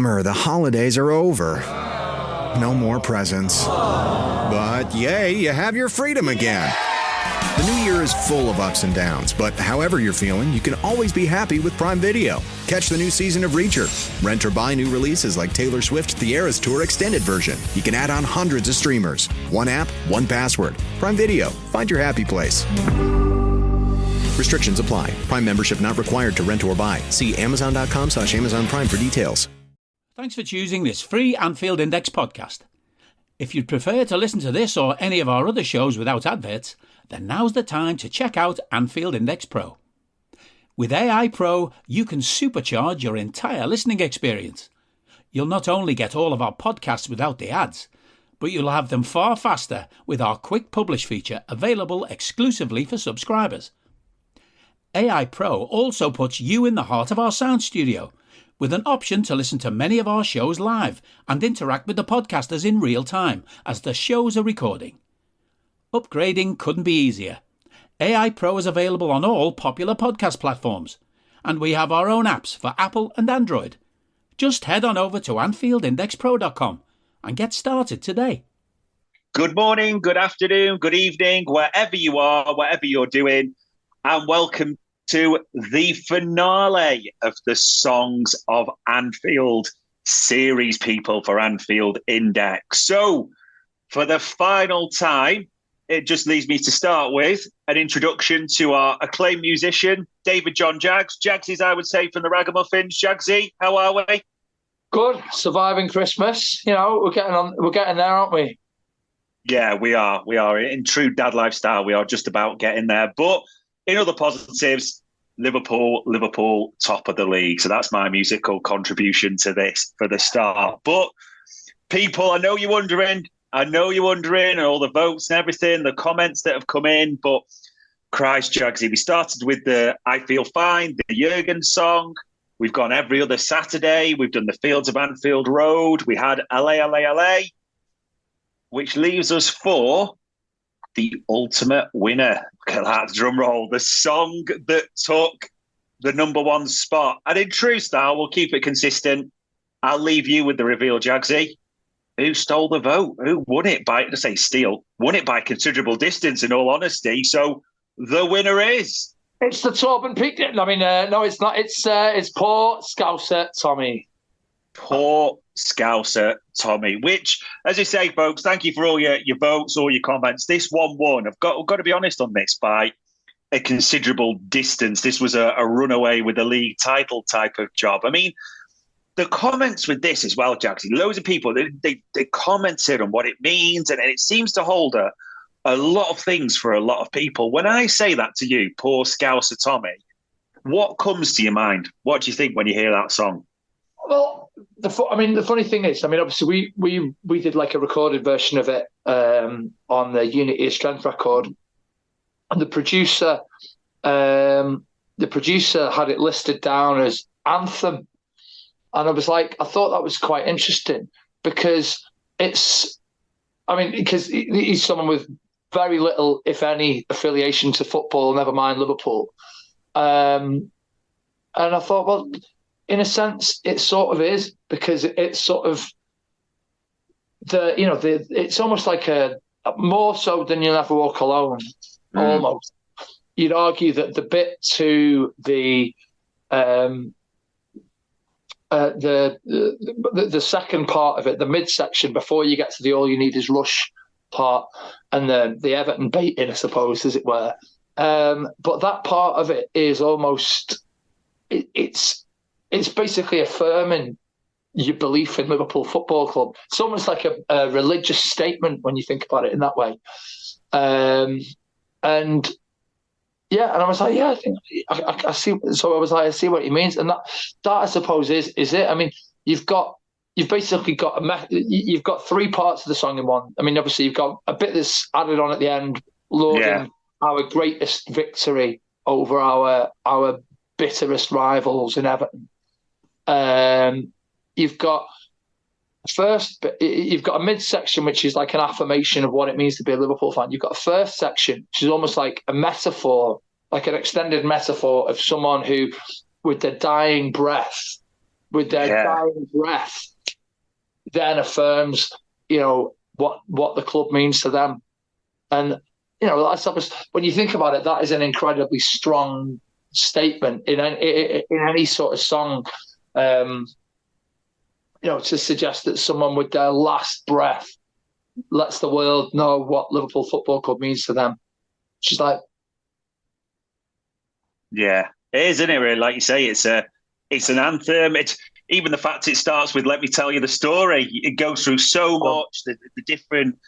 bummer. The holidays are over. No more presents. But yay, you have your freedom again. The new year is full of ups and downs, but however you're feeling, you can always be happy with Prime Video. Catch the new season of Reacher. Rent or buy new releases like Taylor Swift's The Eras Tour Extended version. You can add on hundreds of streamers. One app, one password. Prime Video. Find your happy place. Restrictions apply. Prime membership not required to rent or buy. See Amazon.com/Amazon Prime for details. Thanks for choosing this free Anfield Index podcast. If you'd prefer to listen to this or any of our other shows without adverts, then now's the time to check out Anfield Index Pro. With AI Pro, you can supercharge your entire listening experience. You'll not only get all of our podcasts without the ads, but you'll have them far faster with our Quick Publish feature available exclusively for subscribers. AI Pro also puts you in the heart of our sound studio, with an option to listen to many of our shows live and interact with the podcasters in real time as the shows are recording. Upgrading couldn't be easier. AI Pro is available on all popular podcast platforms, and we have our own apps for Apple and Android. Just head on over to AnfieldIndexPro.com and get started today. Good morning, good afternoon, good evening, wherever you are, whatever you're doing, and welcome to the finale of the Songs of Anfield series, people, for Anfield Index. So, for the final time, it just leaves me to start with an introduction to our acclaimed musician, David John Jaggs. Jaggsies, I would say, from the Ragamuffins. Jaggsy, how are we? Good, surviving Christmas. You know, we're getting there, aren't we? Yeah, we are. We are. In true dad lifestyle, we are just about getting there. But in other positives, Liverpool, top of the league. So that's my musical contribution to this for the start. But people, I know you're wondering, and all the votes and everything, the comments that have come in, but Christ, Jaggsy, we started with the I Feel Fine, the Jurgen song. We've gone every other Saturday. We've done the Fields of Anfield Road. We had LA, which leaves us for the ultimate winner. Look at that drum roll. The song that took the number one spot. And in true style, we'll keep it consistent. I'll leave you with the reveal, Jaggsy. Who stole the vote? Who won it by, to say steal, won it by considerable distance, in all honesty. So the winner is... It's the Torben Peak. I mean, no, it's not. It's poor Scouser Tommy. Poor Scouser Tommy, which, as you say, folks, thank you for all your votes, all your comments. This one won. I've got to be honest on this, by a considerable distance. This was a runaway with a league title type of job. I mean, the comments with this as well, Jackson, loads of people, they commented on what it means, and it seems to hold a lot of things for a lot of people. When I say that to you, poor Scouser Tommy, what comes to your mind? What do you think when you hear that song? Well, the funny thing is, obviously we did like a recorded version of it on the Unity of Strength record, and the producer had it listed down as Anthem, and I was like, I thought that was quite interesting because because he's someone with very little, if any, affiliation to football, never mind Liverpool, and I thought, well, in a sense, it sort of is, because it's sort of it's almost like a more so than You'll Never Walk Alone. Almost, you'd argue that the bit to the second part of it, the midsection before you get to the All You Need Is Rush part, and the Everton baiting, I suppose, as it were. But that part of it is almost it's basically affirming your belief in Liverpool Football Club. It's almost like a religious statement when you think about it in that way. And I was like, yeah, I think I see. So I was like, I see what he means, and that I suppose is it. I mean, you've basically got you've got three parts of the song in one. I mean, obviously you've got a bit that's added on at the end, lauding our greatest victory over our bitterest rivals in Everton. You've got a midsection which is like an affirmation of what it means to be a Liverpool fan. You've got a first section which is almost like a metaphor, like an extended metaphor of someone who, with their dying breath, with their dying breath, then affirms, what the club means to them. And, that's when you think about it, that is an incredibly strong statement in any sort of song, to suggest that someone with their last breath lets the world know what Liverpool Football Club means to them. She's like, yeah, it is, isn't it? Really, like you say, it's an anthem. It's even the fact it starts with "Let me tell you the story." It goes through so much, the different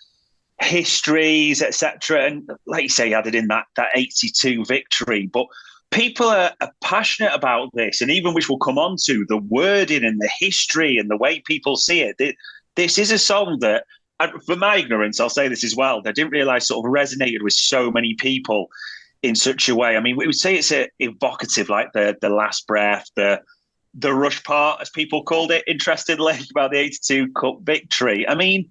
histories, etc. And like you say, added in that 82 victory. But people are passionate about this, and even which we'll come on to, the wording and the history and the way people see it. This is a song that, for my ignorance, I'll say this as well, I didn't realise sort of resonated with so many people in such a way. I mean, we would say it's evocative, like the last breath, the rush part, as people called it, interestingly, about the 82 Cup victory. I mean,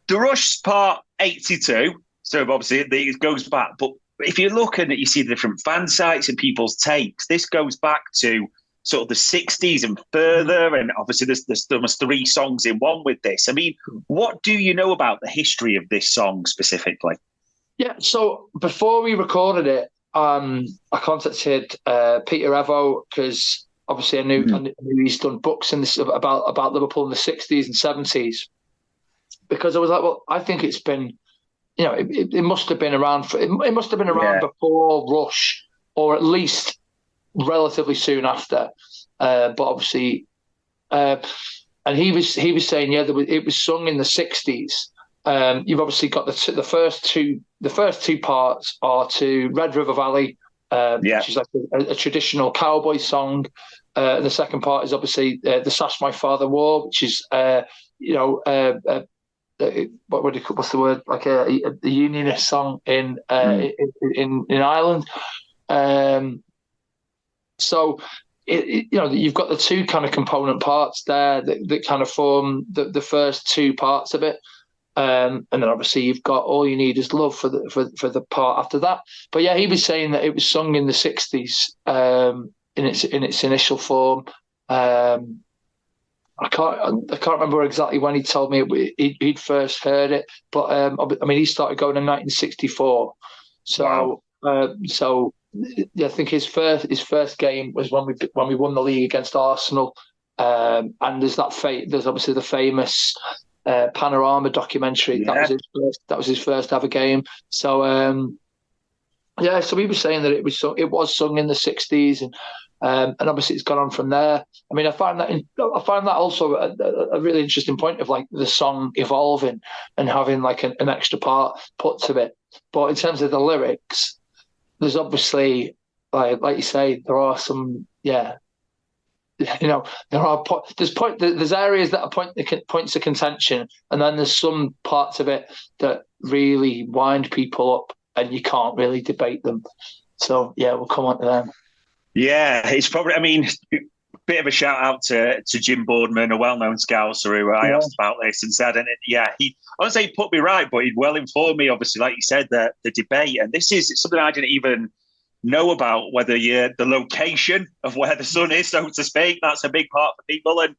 the rush part, 82, so obviously it goes back, but if you look at it, you see the different fan sites and people's takes. This goes back to sort of the 60s and further, and obviously there's almost 3 songs in one with this. I mean, what do you know about the history of this song specifically? Yeah, so before we recorded it, I contacted Peter Evo, because obviously I knew he's done books about Liverpool in the 60s and 70s. Because I was like, well, I think it's been, it must have been around. It must have been around before Rush, or at least relatively soon after. But obviously, and he was saying, it was sung in the 60s. You've obviously got the first two parts are to Red River Valley, which is like a traditional cowboy song. And the second part is obviously the Sash My Father Wore, which is what's the word, like a unionist song in Ireland. So you've got the two kind of component parts there that kind of form the first 2 parts of it. And then obviously you've got All You Need Is Love for the part after that. But yeah, he was saying that it was sung in the 60s in its initial form. I can't remember exactly when he told me he'd first heard it, but I mean, he started going in 1964. So wow. I think his first game was when we won the league against Arsenal. And there's obviously the famous Panorama documentary. Yeah. That was his first ever game. So so he was saying that it was sung in the 60s, and obviously it's gone on from there. I mean, I find that also a really interesting point of like the song evolving and having like an extra part put to it. But in terms of the lyrics, there's obviously like you say, there are some there's areas that point to contention, and then there's some parts of it that really wind people up, and you can't really debate them. So yeah, we'll come on to them. Yeah, it's probably, I mean, bit of a shout out to Jim Boardman, a well-known Scouser, who I asked about this and said, and I wouldn't say he put me right, but he'd well informed me, obviously, like you said, the debate. And this is something I didn't even know about, whether the location of where the sun is, so to speak. That's a big part for people. And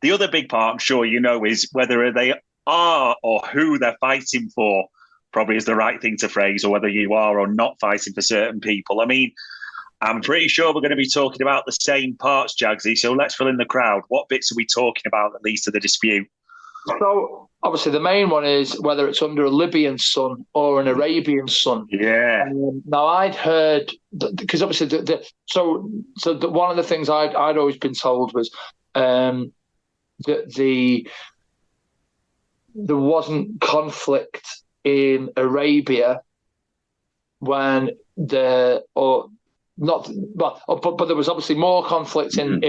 the other big part, I'm sure you know, is whether they are or who they're fighting for, probably is the right thing to phrase, or whether you are or not fighting for certain people. I mean, I'm pretty sure we're going to be talking about the same parts, Jaggsy, so let's fill in the crowd. What bits are we talking about that leads to the dispute? So, obviously, the main one is whether it's under a Libyan sun or an Arabian sun. Yeah. Now, I'd heard, because obviously, one of the things I'd always been told was that there wasn't conflict in Arabia when but there was obviously more conflict in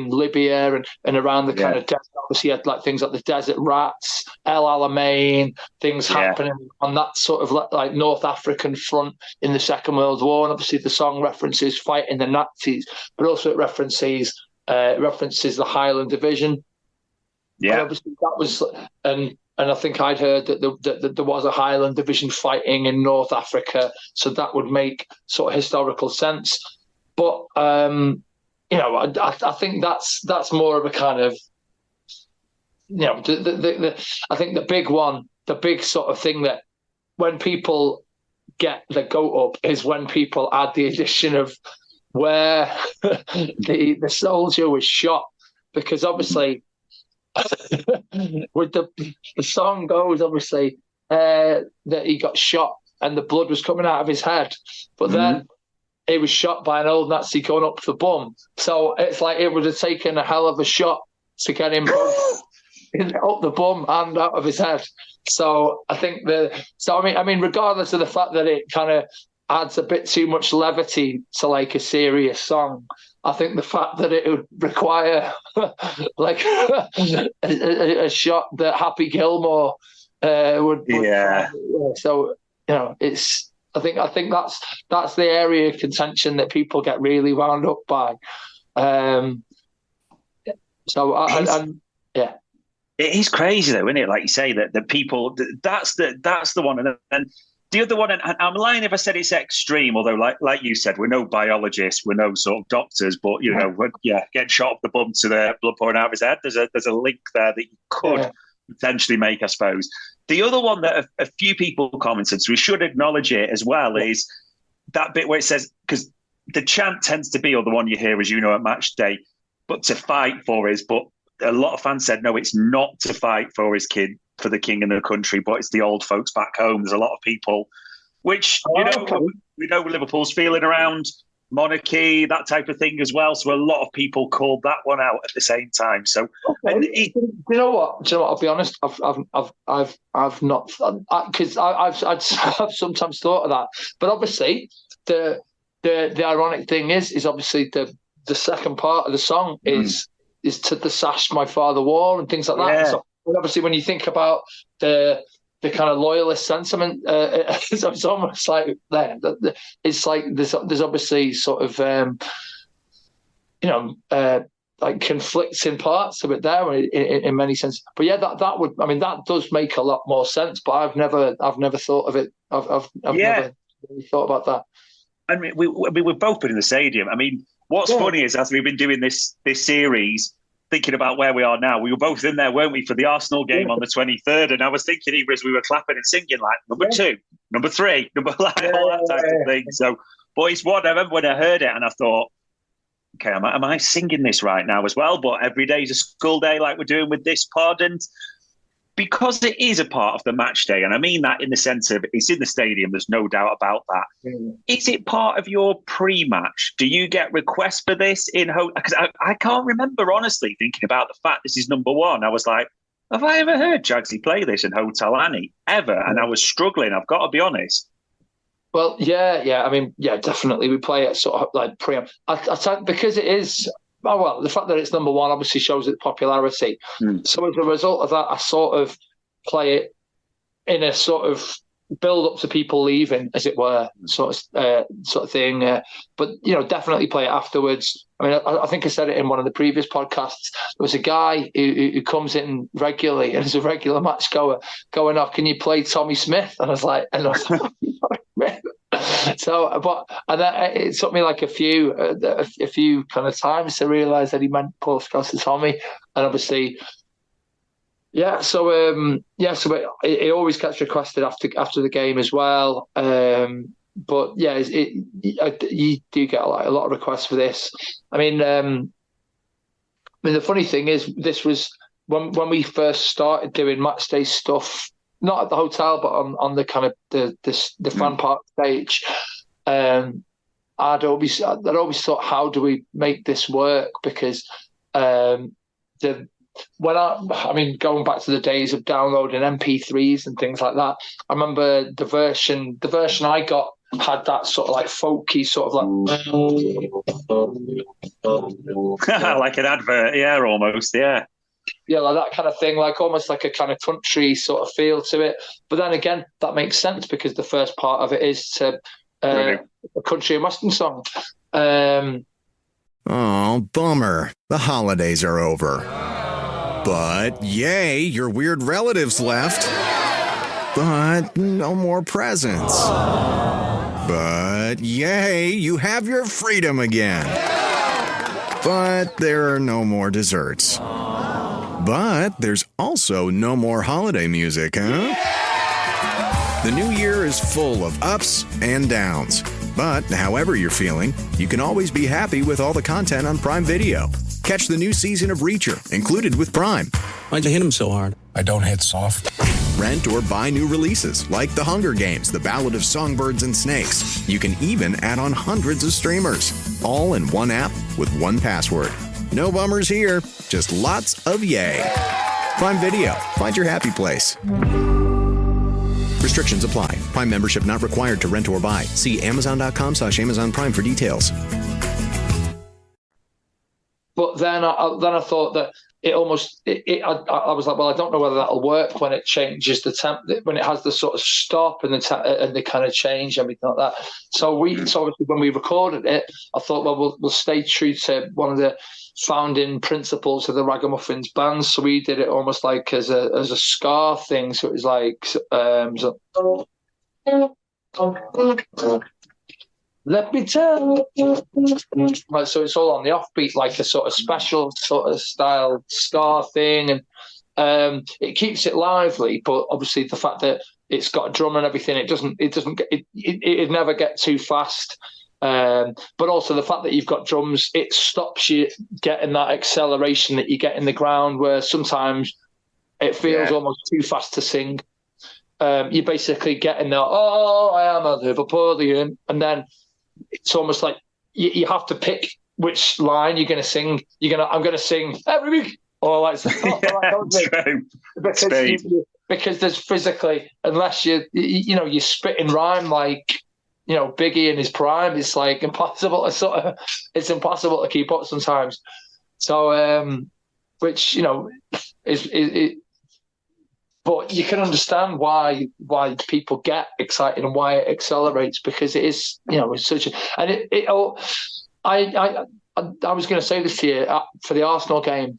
Libya and around the kind of desert. Obviously, you had like things like the Desert Rats, El Alamein, things happening on that sort of like North African front in the Second World War. And obviously, the song references fighting the Nazis, but also it references the Highland Division. Yeah, and obviously that was and I think I'd heard that there was a Highland Division fighting in North Africa, so that would make sort of historical sense. But I think that's more of a kind of, I think the big one, the big sort of thing that when people get the goat up is when people add the addition of where the soldier was shot, because obviously with the song goes obviously that he got shot and the blood was coming out of his head, but then he was shot by an old Nazi going up the bum. So it's like it would have taken a hell of a shot to get him up the bum and out of his head. So I think I mean, regardless of the fact that it kind of adds a bit too much levity to like a serious song, I think the fact that it would require like a shot that Happy Gilmore would. Yeah. So it's. I think that's the area of contention that people get really wound up by. Yeah. It is crazy though, isn't it? Like you say, that the people, that's the one, and the other one. And I'm lying if I said it's extreme, although like you said, we're no biologists, we're no sort of doctors, but we're getting shot up the bum to the blood pouring out of his head. There's a link there that you could potentially make, I suppose. The other one that a few people commented, so we should acknowledge it as well, is that bit where it says, because the chant tends to be, or the one you hear, as you know, at match day, but to fight for is, but a lot of fans said, no, it's not to fight for his kid, for the king and the country, but it's the old folks back home. There's a lot of people, which, we know Liverpool's feeling around monarchy, that type of thing as well. So a lot of people called that one out at the same time. So, you know what? I'll be honest. I've not, because I've sometimes thought of that. But obviously, the ironic thing is obviously the second part of the song is to the sash my father wore and things like that. Yeah. So obviously, when you think about the kind of loyalist sentiment, it's almost like it's like there's obviously sort of like conflicting parts of it there in many senses. But yeah, that does make a lot more sense. But I've never thought of it. I've never really thought about that. I mean, we've both been in the stadium. I mean, what's funny is as we've been doing this series, thinking about where we are now, we were both in there, weren't we, for the Arsenal game on the 23rd? And I was thinking, even as we were clapping and singing, like, number 2, number 3, all that type of thing. So, but it's one, I remember when I heard it and I thought, okay, am I singing this right now as well? But every day is a school day like we're doing with this pod. And because it is a part of the match day, and I mean that in the sense of it's in the stadium, there's no doubt about that. Is it part of your pre-match? Do you get requests for this in home? Because I can't remember, honestly, thinking about the fact this is number 1. I was like, have I ever heard Jaggsy play this in Hotel Annie? Ever? And I was struggling, I've got to be honest. Well, yeah. I mean, yeah, definitely. We play it sort of like because it is. Oh, well, the fact that it's number 1 obviously shows its popularity. So as a result of that, I sort of play it in a sort of build up to people leaving, as it were, sort of thing. But definitely play it afterwards. I mean, I think I said it in one of the previous podcasts. There was a guy who comes in regularly and is a regular match goer, going off, "Can you play Tommy Smith?" And I was like, So, and it took me like a few kind of times to realise that he meant Paul Scouser Tommy, and obviously, So it always gets requested after the game as well. But yeah, you do get a lot of requests for this. I mean, the funny thing is, this was when we first started doing match day stuff. Not at the hotel, but on the kind of the fan park stage. I'd always thought, how do we make this work? Because going back to the days of downloading MP3s and things like that, I remember the version I got had that sort of like folky sort of like like an advert, almost, Yeah, like that kind of thing, like almost like a kind of country sort of feel to it. But then again, that makes sense because the first part of it is to a country and western song. Oh, bummer. The holidays are over. But yay, your weird relatives left. But no more presents. But yay, you have your freedom again. But there are no more desserts. But there's also no more holiday music, huh? The new year is full of ups and downs. But however you're feeling, you can always be happy with all the content on Prime Video. Catch the new season of Reacher, included with Prime. Why'd you hit him so hard? I don't hit soft. Rent or buy new releases like The Hunger Games, The Ballad of Songbirds and Snakes. You can even add on hundreds of streamers, all in one app with one password. No bummers here, just lots of yay. Prime Video, find your happy place. Restrictions apply. Prime membership not required to rent or buy. See Amazon.com/Amazon Prime for details. But then I thought that I was like, well, I don't know whether that'll work when it changes the temp, when it has the sort of stop and the kind of change, everything like that. So obviously when we recorded it, I thought, well, we'll stay true to one of the founding principles of the Ragamuffins band. So we did it almost like as a ska thing. So it was like, let me tell you. Like, so it's all on the offbeat, like a sort of special sort of style ska thing, and it keeps it lively. But obviously, the fact that it's got a drum and everything, it never get too fast. But also the fact that you've got drums, it stops you getting that acceleration that you get in the ground, where sometimes it feels almost too fast to sing. You're basically getting that, oh, I am a Liverpoolian, and then it's almost like you have to pick which line you're going to sing. I'm going to sing every week, or like, because there's physically, unless you spit in rhyme like Biggie in his prime, it's like impossible to it's impossible to keep up sometimes. So which is but you can understand why people get excited and why it accelerates, because it is, it's such a, and I was going to say this to you for the Arsenal game.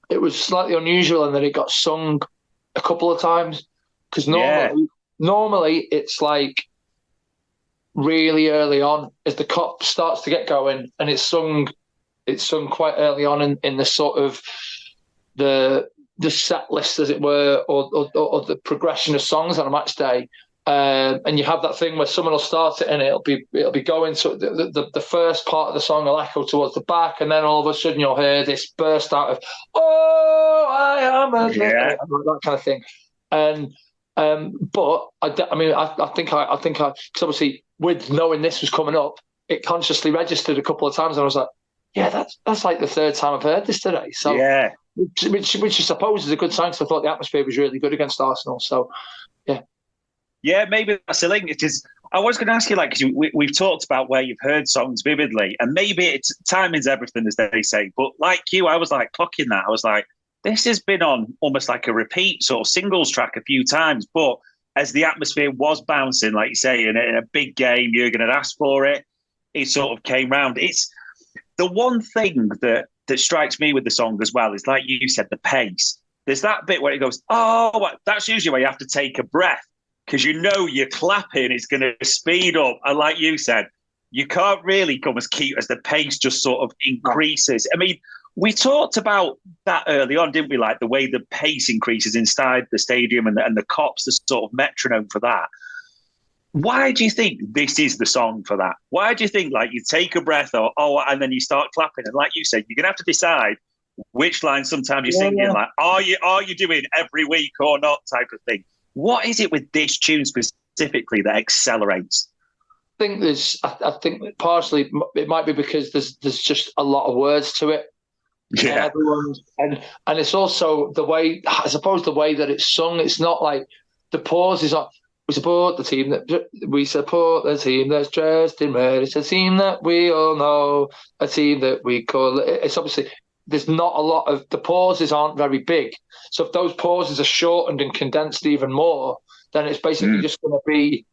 It was slightly unusual in that it got sung a couple of times, because normally it's like really early on as the cop starts to get going, and it's sung quite early on in the sort of the set list, as it were, or the progression of songs on a match day, and you have that thing where someone will start it and it'll be going, so the first part of the song will echo towards the back, and then all of a sudden you'll hear this burst out of "Oh, I am a," that kind of thing. And but I think because obviously with knowing this was coming up, it consciously registered a couple of times, and I was like, yeah, that's like the third time I've heard this today. So yeah. Which I suppose is a good sign, because I thought the atmosphere was really good against Arsenal. So, yeah. Yeah, maybe that's the link. It is. I was going to ask you, like, because we've talked about where you've heard songs vividly, and maybe it's timing's everything, as they say. But like you, I was like clocking that. I was like, this has been on almost like a repeat sort of singles track a few times. But as the atmosphere was bouncing, like you say, in a big game, Jurgen had asked for it. It sort of came round. It's the one thing that strikes me with the song as well is, like you said, the pace. There's that bit where it goes, oh, that's usually where you have to take a breath, because you're clapping, it's going to speed up. And like you said, you can't really come as keep as the pace just sort of increases. I mean, we talked about that early on, didn't we? Like the way the pace increases inside the stadium and the cops, the sort of metronome for that. Why do you think this is the song for that? Why do you think, like, you take a breath and then you start clapping? And like you said, you're going to have to decide which line sometimes you're singing, like, are you doing every week or not type of thing. What is it with this tune specifically that accelerates? I think partially it might be because there's just a lot of words to it. Yeah. And it's also the way, I suppose, the way that it's sung. It's not like the pause is on. We support the team that's dressed in red. It's a team that we all know, a team that we call it. It's obviously, there's not a lot of, the pauses aren't very big. So if those pauses are shortened and condensed even more, then it's basically just going to be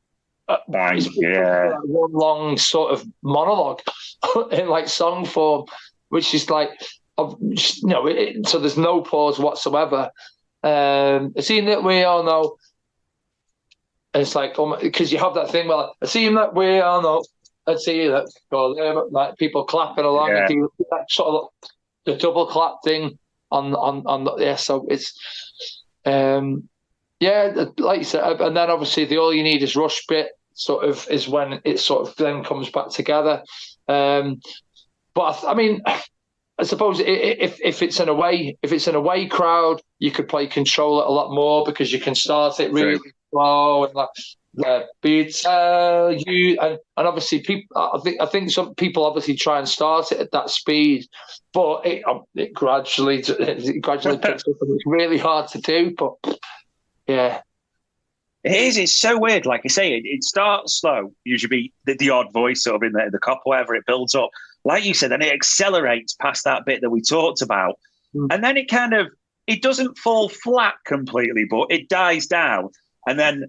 one long sort of monologue in like song form, which is like, so there's no pause whatsoever. A team that we all know. And it's like, because you have that thing where I see that we are not, I see that go there, like people clapping along and do that sort of the double clap thing on the, so it's like you said, and then obviously the all you need is rush bit sort of is when it sort of then comes back together. But I mean, I suppose if it's an away crowd, you could play Control It a lot more because you can start it really slow and like beats you and obviously people. I think some people obviously try and start it at that speed, but it gradually picks up and it's really hard to do. But yeah. It is. It's so weird. Like I say, it starts slow. Usually the odd voice sort of in the cop, whatever, it builds up. Like you said, then it accelerates past that bit that we talked about. And then it doesn't fall flat completely, but it dies down. And then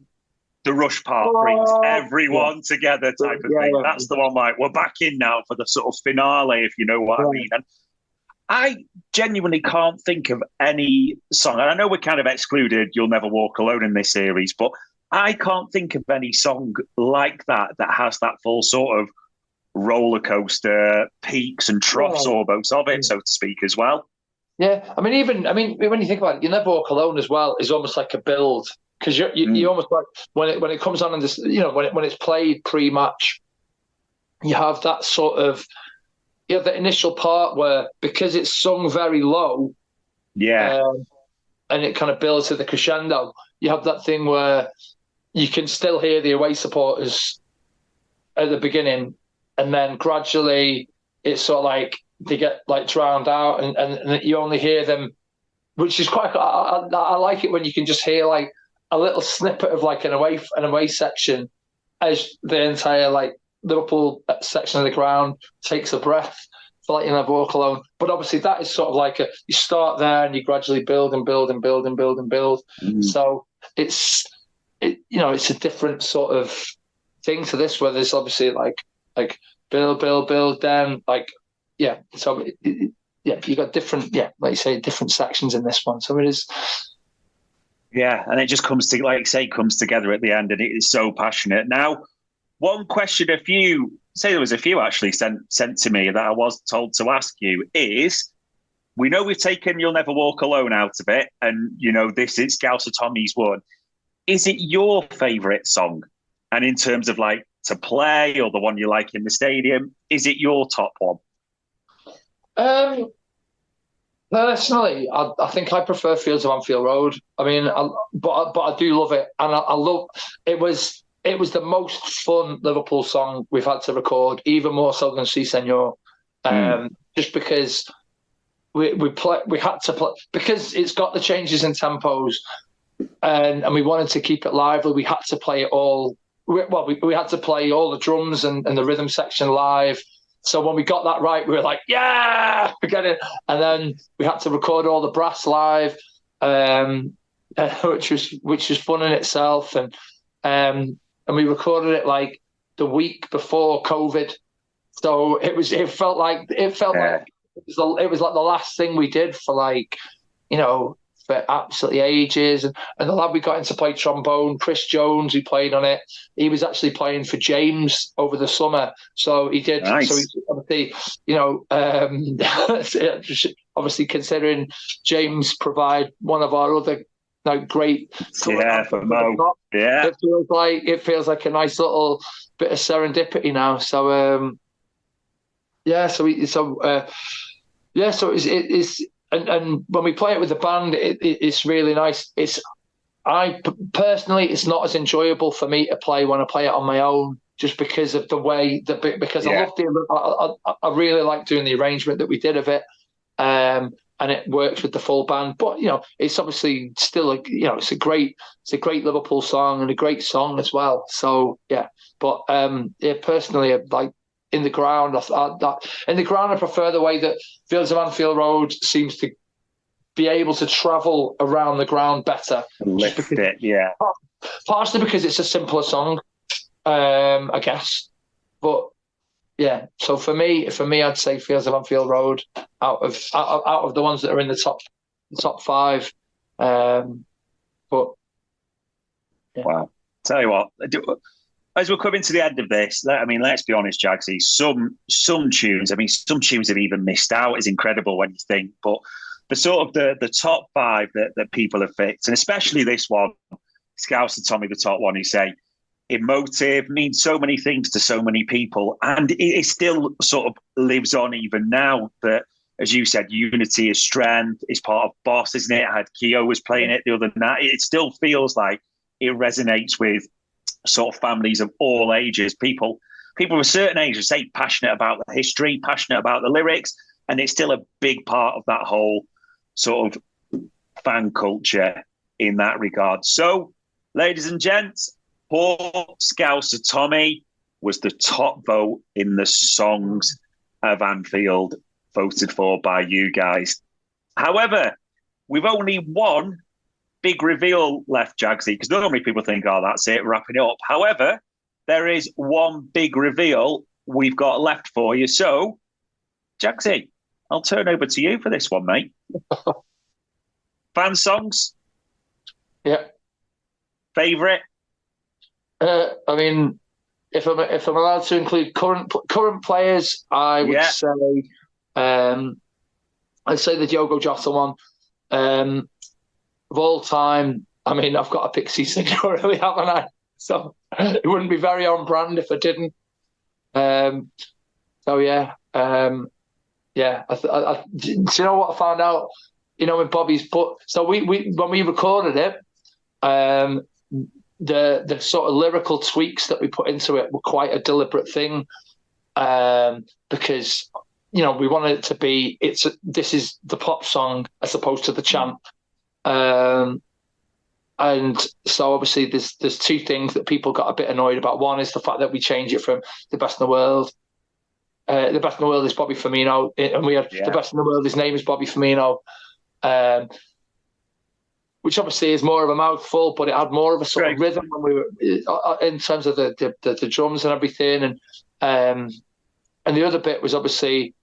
the rush part brings everyone together type of thing. That's the one like, we're back in now for the sort of finale, if you know what I mean. And I genuinely can't think of any song, and I know we're kind of excluded You'll Never Walk Alone in this series, but I can't think of any song like that has that full sort of roller coaster peaks and troughs almost of it, so to speak, as well. Yeah, I mean, when you think about it, You Never Walk Alone as well is almost like a build because you almost like when it comes on and this, when it's played pre-match, you have that sort of. You have the initial part where, because it's sung very low, and it kind of builds to the crescendo, you have that thing where you can still hear the away supporters at the beginning, and then gradually it's sort of like they get like drowned out, and you only hear them, which is quite. I like it when you can just hear like a little snippet of like an away section as the entire like Liverpool section of the ground takes a breath for like You Never Walk Alone. But obviously that is sort of like you start there and you gradually build and build and build and build and build. So it's a different sort of thing to this where there's obviously like build, then like so you got different like you say different sections in this one. So it is. Yeah, and it just comes to like you say comes together at the end, and it is so passionate. Now, one question there was a few actually sent to me that I was told to ask you is, we know we've taken You'll Never Walk Alone out of it, and this is Scouser Tommy's one. Is it your favourite song? And in terms of like to play or the one you like in the stadium, is it your top one? No, necessarily. I think I prefer Fields of Anfield Road. I mean, but I do love it, and I love it. It was the most fun Liverpool song we've had to record, even more so than Si Senor, just because we had to play because it's got the changes in tempos, and we wanted to keep it lively. We had to play it all. We had to play all the drums and the rhythm section live. So when we got that right, we were like, yeah, we get it. And then we had to record all the brass live, which was fun in itself, and we recorded it like the week before COVID. So it felt like it was like the last thing we did for like, for absolutely ages. And the lad we got in to play trombone, Chris Jones, who played on it, he was actually playing for James over the summer. So he did. Nice. So he, obviously, obviously considering James provide one of our other great for Mo. Yeah, it feels like a nice little bit of serendipity now. So it's and when we play it with the band, it's really nice. It's not as enjoyable for me to play when I play it on my own, just because of the way because I love I really like doing the arrangement that we did of it. And it works with the full band, but it's obviously still it's a great Liverpool song and a great song as well. So but personally, like in the ground, I prefer the way that Fields of Anfield Road seems to be able to travel around the ground better. Lift it, yeah. Partially because it's a simpler song, I guess, but. Yeah, so for me, I'd say Fields of Anfield Road out of the ones that are in the top five. But wow, Tell you what, as we're coming to the end of this, let's be honest, Jagsy, some tunes, some tunes have even missed out. Is incredible when you think, but the sort of the top five that people have picked, and especially this one, Scouser Tommy, the top one, you say, emotive, means so many things to so many people, and it still sort of lives on even now. That, as you said, unity is strength, is part of Boss, isn't it? I had Keo was playing it the other night. It still feels like it resonates with sort of families of all ages. People of a certain age are, say, passionate about the history, passionate about the lyrics, and it's still a big part of that whole sort of fan culture in that regard. So, ladies and gents, Paul Scouser Tommy was the top vote in the songs of Anfield, voted for by you guys. However, we've only one big reveal left, Jagsy, because normally people think, oh, that's it, wrapping it up. However, there is one big reveal we've got left for you. So, Jagsy, I'll turn over to you for this one, mate. Fan songs? Yeah. Favourite? If I'm allowed to include current players, I would say, I'd say the Diogo Jota one. Of all time, I've got a Pixie singer, really, haven't I? So it wouldn't be very on brand if I didn't. Do you know what I found out? When Bobby's put, so we when we recorded it, the sort of lyrical tweaks that we put into it were quite a deliberate thing, because we wanted it to be this is the pop song as opposed to the chant. And so obviously there's two things that people got a bit annoyed about. One is the fact that we changed it from the best in the world. The best in the world is Bobby Firmino, and we had the best in the world. His name is Bobby Firmino, which obviously is more of a mouthful, but it had more of a sort of rhythm when we were in terms of the drums and everything. And the other bit was obviously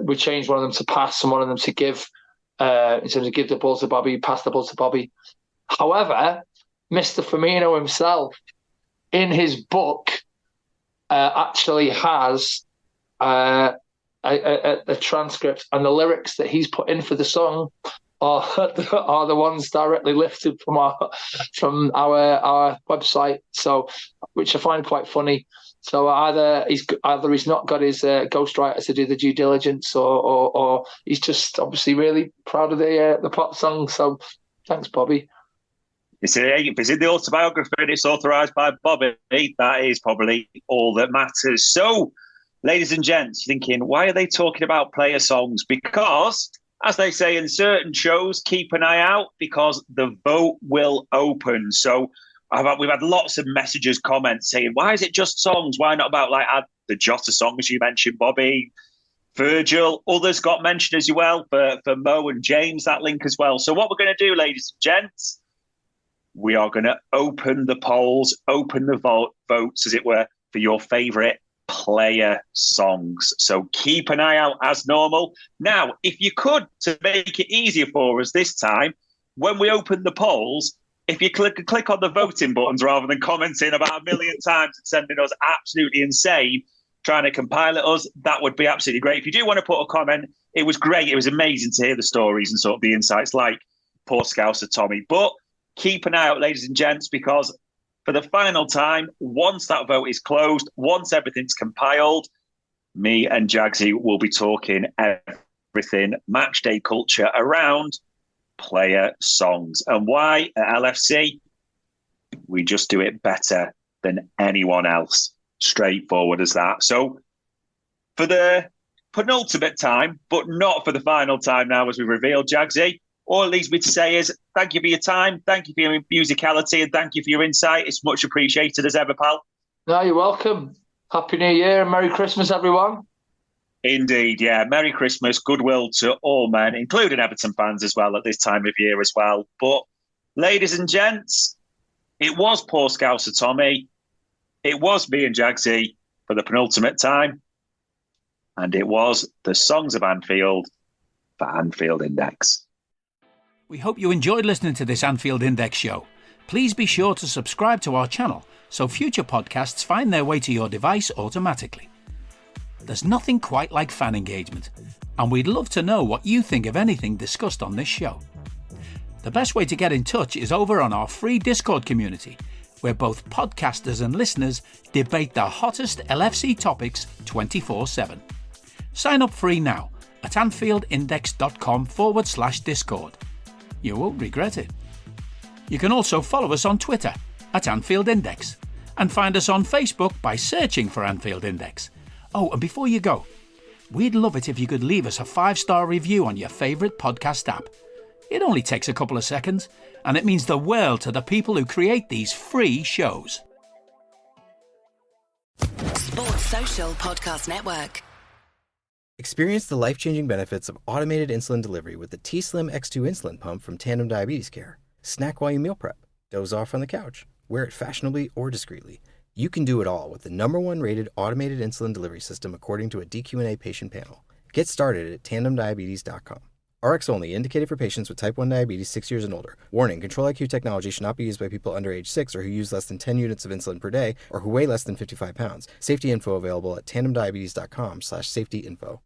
we changed one of them to pass and one of them to give. In terms of give the ball to Bobby, pass the ball to Bobby. However, Mr. Firmino himself, in his book, actually has a transcript, and the lyrics that he's put in for the song are the ones directly lifted from our website. So, which I find quite funny. So either he's not got his ghostwriter to do the due diligence, or he's just obviously really proud of the pop song. So thanks, Bobby. If it's in the autobiography and it's authorised by Bobby, that is probably all that matters. So, ladies and gents, thinking, why are they talking about player songs? Because, as they say in certain shows, keep an eye out because the vote will open. So we've had lots of messages, comments saying, why is it just songs? Why not about the Jota songs you mentioned, Bobby, Virgil? Others got mentioned as well for Mo and James, that link as well. So what we're going to do, ladies and gents, we are going to open the polls, open the votes, as it were, for your favourite player songs. So keep an eye out as normal. Now, if you could, to make it easier for us this time, when we open the polls, if you click on the voting buttons rather than commenting about a million times and sending us absolutely insane, trying to compile it us, that would be absolutely great. If you do want to put a comment, it was great. It was amazing to hear the stories and sort of the insights like poor Scouser Tommy. But keep an eye out, ladies and gents, because for the final time, once that vote is closed, once everything's compiled, me and Jagsy will be talking everything match day culture around player songs. And why at LFC? We just do it better than anyone else. Straightforward as that. So for the penultimate time, but not for the final time now, as we revealed, Jagsy, all it leaves me to say is thank you for your time, thank you for your musicality, and thank you for your insight. It's much appreciated as ever, pal. No, you're welcome. Happy New Year and Merry Christmas, everyone. Indeed, yeah. Merry Christmas, goodwill to all men, including Everton fans as well at this time of year as well. But, ladies and gents, it was poor Scouser Tommy. It was me and Jagsy for the penultimate time. And it was the Songs of Anfield for Anfield Index. We hope you enjoyed listening to this Anfield Index show. Please be sure to subscribe to our channel so future podcasts find their way to your device automatically. There's nothing quite like fan engagement, and we'd love to know what you think of anything discussed on this show. The best way to get in touch is over on our free Discord community, where both podcasters and listeners debate the hottest LFC topics 24/7. Sign up free now at AnfieldIndex.com/Discord. You won't regret it. You can also follow us on Twitter at Anfield Index and find us on Facebook by searching for Anfield Index. Oh, and before you go, we'd love it if you could leave us a 5-star review on your favourite podcast app. It only takes a couple of seconds, and it means the world to the people who create these free shows. Sports Social Podcast Network. Experience the life-changing benefits of automated insulin delivery with the T-Slim X2 insulin pump from Tandem Diabetes Care. Snack while you meal prep, doze off on the couch, wear it fashionably or discreetly. You can do it all with the #1 rated automated insulin delivery system according to a DQ&A patient panel. Get started at tandemdiabetes.com. RX only, indicated for patients with type 1 diabetes 6 years and older. Warning, Control-IQ technology should not be used by people under age 6 or who use less than 10 units of insulin per day or who weigh less than 55 pounds. Safety info available at tandemdiabetes.com/safety info.